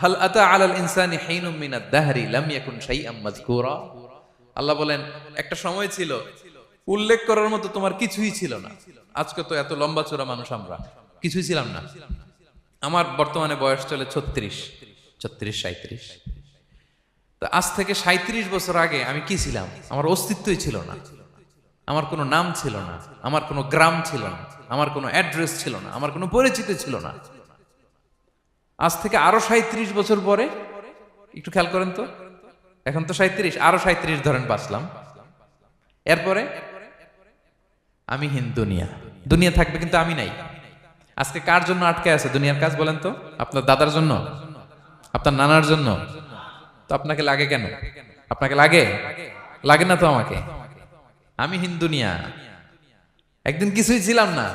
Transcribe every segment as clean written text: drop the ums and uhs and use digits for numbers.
হাল আতা আলাল ইনসানি হিনুম মিনাদ দাহরি লাম ইয়াকুন শাইআম মাযকুরা। আল্লাহ বলেন একটা সময় ছিল উল্লেখ করার মতো তোমার কিছুই ছিল না। আজকে তো এত লম্বা চূড়া মানুষ, আমরা কিছুই ছিলাম না। আমার বর্তমানে বয়স চলে 36, 37। তো আজ থেকে 37 বছর আগে আমি কি ছিলাম? আমার অস্তিত্বই ছিল না। আমার কোনো নাম ছিল না, আমার কোনো গ্রাম ছিল না, আমার কোনো অ্যাড্রেস ছিল না, আমার কোনো পরিচিত ছিল না। আজ থেকে আরো 37 বছর পরে একটু খেয়াল করেন তো, এখন তো 37, আরো 37 ধরেন বাঁচলাম। এরপরে আমি দুনিয়া, দুনিয়া থাকবে কিন্তু আমি নাই। আজকে কার জন্য আটকে আছে দুনিয়ার কাজ বলেন তো? আপনার দাদার জন্য, আপনার নানার জন্য। তো আপনাকে লাগে কেন? আপনাকে লাগে? লাগে না তো আমাকে। আমি দুনিয়া, একদিন কিছুই ছিলাম না।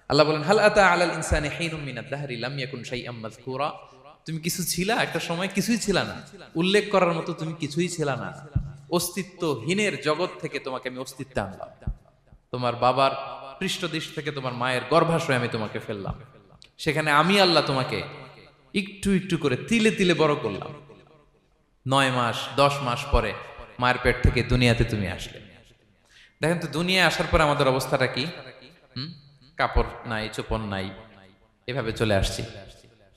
আল্লাহ বলেন হাল আতা আলাল ইনসানি হিনুম মিনাদ দাহরি লাম ইয়াকুন শাইআম মাযকুরা। তুমি কিছু ছিলা, একটা সময় কিছুই ছিলা না, উল্লেখ করার মতো তুমি কিছুই ছিলা না। অস্তিত্বহীনের জগৎ থেকে তোমাকে আমি অস্তিত্বে আনলাম। তোমার বাবার পৃষ্ঠদেশ থেকে তোমার মায়ের গর্ভাশয়ে আমি তোমাকে ফেললাম। সেখানে আমি আল্লাহ তোমাকে একটু একটু করে তিলে তিলে বড় করলাম। 9 মাস 10 মাস পরে মায়ের পেট থেকে দুনিয়াতে তুমি আসলে। দেখেন তো দুনিয়ায় আসার পরে আমাদের অবস্থাটা কি? কাপড় নাই, চোপড় নাই, এভাবে চলে আসছি।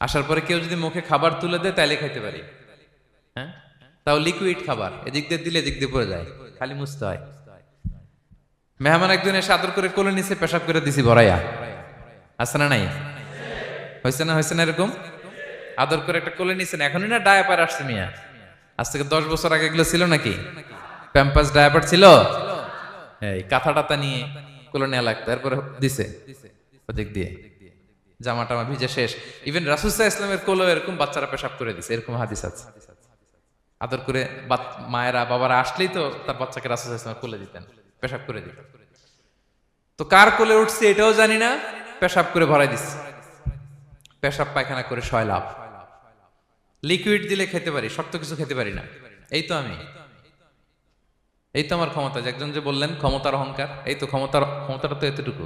আসার পরে কেউ যদি মুখে খাবার তুলে দেয় তাইলে খাইতে পারি, হ্যাঁ? তাও লিকুইড খাবার, এদিক দিয়ে দিলে এদিক দিয়ে পড়ে যায়, খালি মুছতে হয়। মেহমান একজন এসে আদর করে কোলে নিচে পেশাব করে দিছি ভরাইয়া, আছে না নাই? হয়েছে না, হয়েছে না এরকম? আদর করে একটা কোলে নিছেন, এখনই না ডায়াপার আসছে মিয়া। আজ থেকে 10 বছর আগে এগুলো ছিল নাকি? প্যাম্পাস ডায়াপার ছিল, এই কাঁথা টাতা নিয়ে কোলে নেওয়া লাগতো, এরপরে দিছে ওদিক দিয়ে জামা টামা ভিজে শেষ। ইভেন রাসূল সাল্লাল্লাহু আলাইহি ওয়াসাল্লামের কোলে এরকম বাচ্চারা পেশাব করে দিছে, এরকম হাদিস আছে। আদর করে মায়েরা বাবারা আসলেই তো তার বাচ্চাকে রাসূল সাল্লাল্লাহু আলাইহি ওয়াসাল্লাম কোলে দিতেন, পেশাব করে দিতেন। তো কার কোলে উঠছে এটাও জানি না, পেশাব করে ভরাই দিচ্ছে। পেশাব পায়খানা করে সয়লাভ। লিকুইড দিলে খেতে পারি, শক্ত কিছু খেতে পারি না। এই তো আমি, এই তো আমার ক্ষমতা। একজন যে বললেন ক্ষমতার অহংকার, এই তো ক্ষমতাটা তো এতটুকু।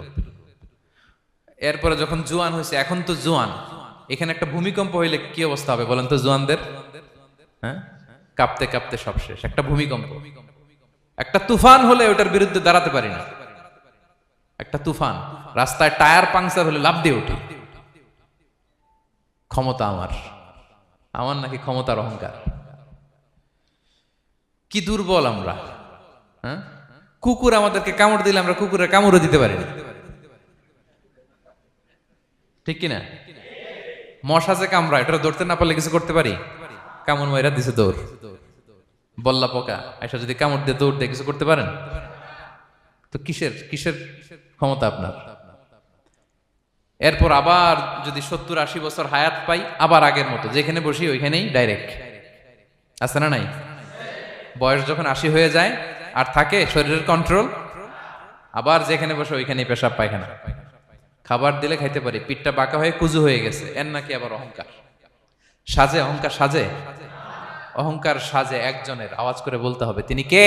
এরপরে যখন জোয়ান হয়েছে, এখন তো জোয়ান, এখানে একটা ভূমিকম্প হইলে কি অবস্থা হবে বলেন তো জোয়ানদের? হ্যাঁ, কাঁপতে কাঁপতে সব শেষ। একটা ভূমিকম্প, একটা তুফান হলে ওটার বিরুদ্ধে দাঁড়াতে পারি না। একটা তুফান, রাস্তায় টায়ার পাংচার হলে লাফ দিয়ে উঠি। ক্ষমতা আমার, আমার নাকি ক্ষমতার অহংকার? কি দুর্বল আমরা, হ্যাঁ? কুকুর আমাদেরকে কামড় দিলে আমরা কুকুরের কামড়ও দিতে পারি না, ঠিক কিনা? মশা যে কামড়া, এটা ধরতে না পারলে কিছু করতে পারি? কামড় মাইরা দিছে দৌড়। বল্লা পোকা আইসা যদি কামড় দিয়ে দৌড় দিয়ে কিছু করতে পারেন? তো কিসের কিসের ক্ষমতা আপনার? এরপর আবার যদি 70-80 বছর হায়াত পাই, আবার আগের মতো যেখানে বসি ওইখানেই ডাইরেক্ট, আছে না নাই? বয়স যখন 80 হয়ে যায় আর থাকে শরীরের কন্ট্রোল, আবার যেখানে বসে ওইখানেই পেশাব পায়খানা। খাবার দিলে খাইতে পারি, পিঠটা বাঁকা হয়ে কুজু হয়ে গেছে, এর নাকি আবার অহংকার? সাজে অহংকার সাজে? অহংকার সাজে একজনের, আওয়াজ করে বলতে হবে তিনি কে?